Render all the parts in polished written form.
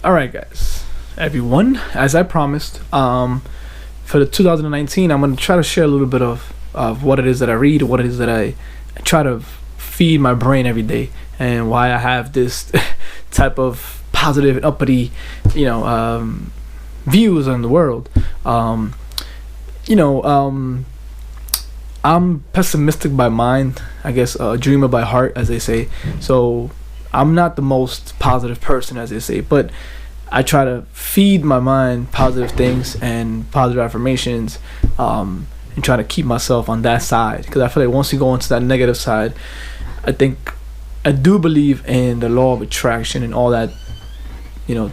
All right, guys, everyone. As I promised, for the 2019, I'm gonna try to share a little bit of what it is that I read, what it is that I try to feed my brain every day, and why I have this type of positive and uppity, you know, views on the world. Um, you know, I'm pessimistic by mind, I guess, a dreamer by heart, as they say. So I'm not the most positive person, as they say, but I try to feed my mind positive things and positive affirmations, and try to keep myself on that side. Because I feel like once you go into that negative side, I think I do believe in the law of attraction and all that,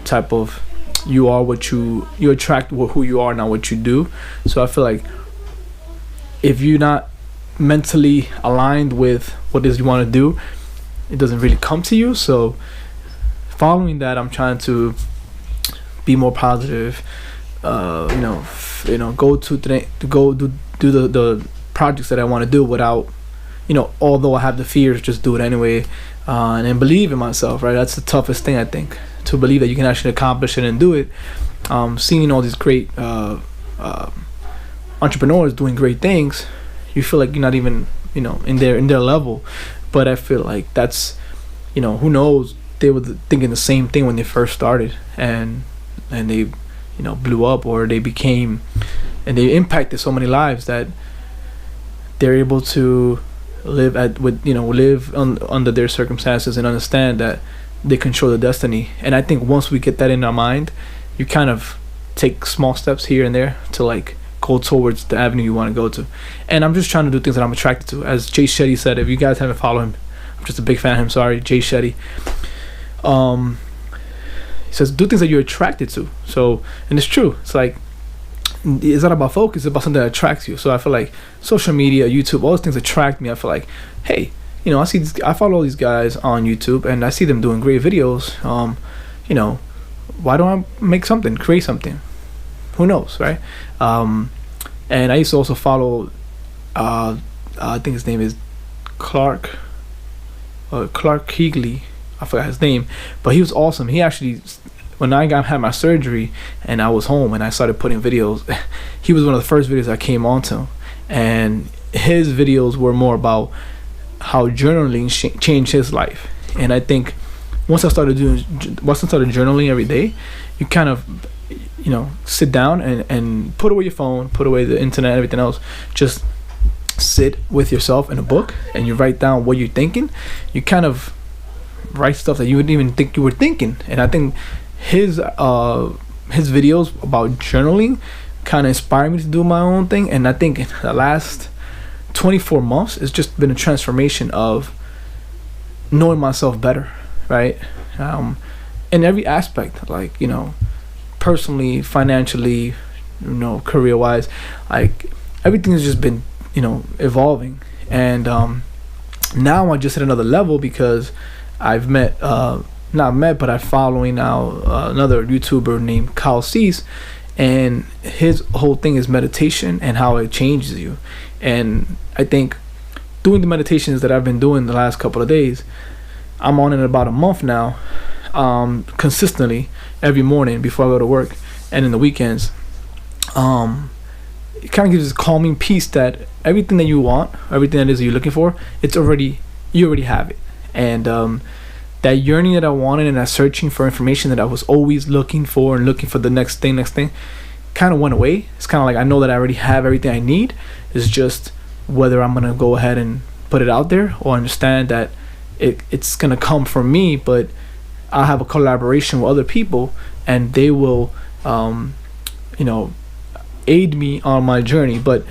type of you are what you attract who you are, not what you do. So I feel like if you're not mentally aligned with what it is you want to do, it doesn't really come to you. So following that, I'm trying to be more positive. Go to go do the projects that I want to do without, although I have the fears, just do it anyway, and then believe in myself. Right, that's the toughest thing, I think, to believe that you can actually accomplish it and do it. Seeing all these great entrepreneurs doing great things, you feel like you're not even in their level. But I feel like that's, who knows, they were thinking the same thing when they first started, and they blew up, or they became, and they impacted so many lives that they're able to live under their circumstances and understand that they control the destiny. And I think once we get that in our mind, you kind of take small steps here and there to like go towards the avenue you want to go to. And I'm just trying to do things that I'm attracted to. As Jay Shetty said, if you guys haven't followed him, I'm just a big fan of him. Sorry, Jay Shetty. He says do things that you're attracted to. So, and it's true. It's like, it's not about focus, it's about something that attracts you. So I feel like social media, YouTube, all those things attract me. I feel like, hey, I follow all these guys on YouTube and I see them doing great videos. Why don't I make something, create something? Who knows, right? And I used to also follow, I think his name is Clark Keegley. I forgot his name, but he was awesome. He actually, when I had my surgery and I was home and I started putting videos, he was one of the first videos I came onto, and his videos were more about how journaling changed his life. And I think once I started journaling every day, you kind of sit down and put away your phone, put away the internet, everything else, just sit with yourself in a book and you write down what you're thinking. You kind of write stuff that you wouldn't even think you were thinking. And I think his videos about journaling kind of inspired me to do my own thing. And I think in the last 24 months it's just been a transformation of knowing myself better, right? In every aspect, like personally, financially, career wise, like everything has just been evolving. And now I just hit another level because I've but I'm following now another YouTuber named Kyle Cease, and his whole thing is meditation and how it changes you. And I think doing the meditations that I've been doing the last couple of days, I'm on it about a month now, consistently every morning before I go to work and in the weekends. It kind of gives this calming peace that everything that you want, everything that is you're looking for, you already have it. And that yearning that I wanted and that searching for information that I was always looking for and looking for the next thing kind of went away. It's kind of like I know that I already have everything I need. It's just whether I'm gonna go ahead and put it out there or understand that it's gonna come from me, but I'll have a collaboration with other people and they will aid me on my journey. But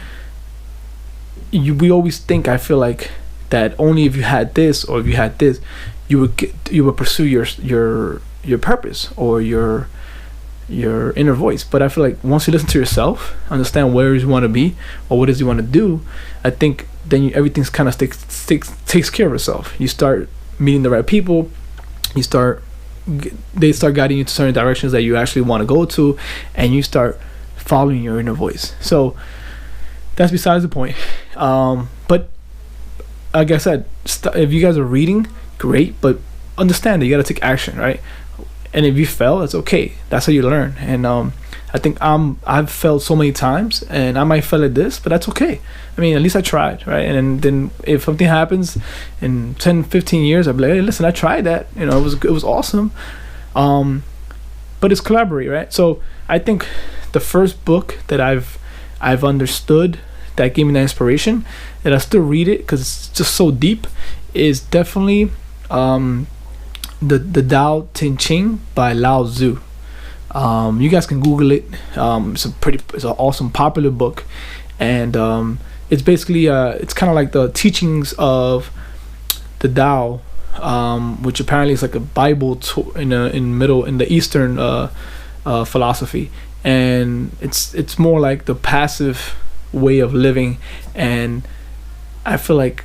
we always think, I feel like, that only if you had this or if you had this, you would pursue your purpose or your inner voice. But I feel like once you listen to yourself, understand where you want to be or what it is you want to do, I think then everything's kind of takes care of itself. You start meeting the right people, they start guiding you to certain directions that you actually want to go to, and you start following your inner voice. So that's besides the point. But like I said, if you guys are reading, great, but understand that you got to take action, right? and if you fail, it's okay. That's how you learn. And I think I've failed so many times, and I might fail at this, but that's okay. I mean, at least I tried, right? And then if something happens in 10, 15 years, I'll be like, hey, listen, I tried that. You know, it was awesome. But it's collaborate, right? So I think the first book that I've understood that gave me the inspiration, and I still read it because it's just so deep, is definitely the Tao Te Ching by Lao Tzu. You guys can Google it. It's an awesome, popular book, and it's basically it's kind of like the teachings of the Tao, which apparently is like a Bible in the Eastern philosophy, and it's more like the passive way of living. And I feel like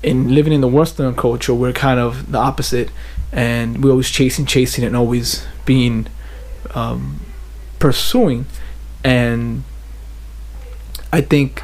in living in the Western culture, we're kind of the opposite, and we're always chasing and always being pursuing. And I think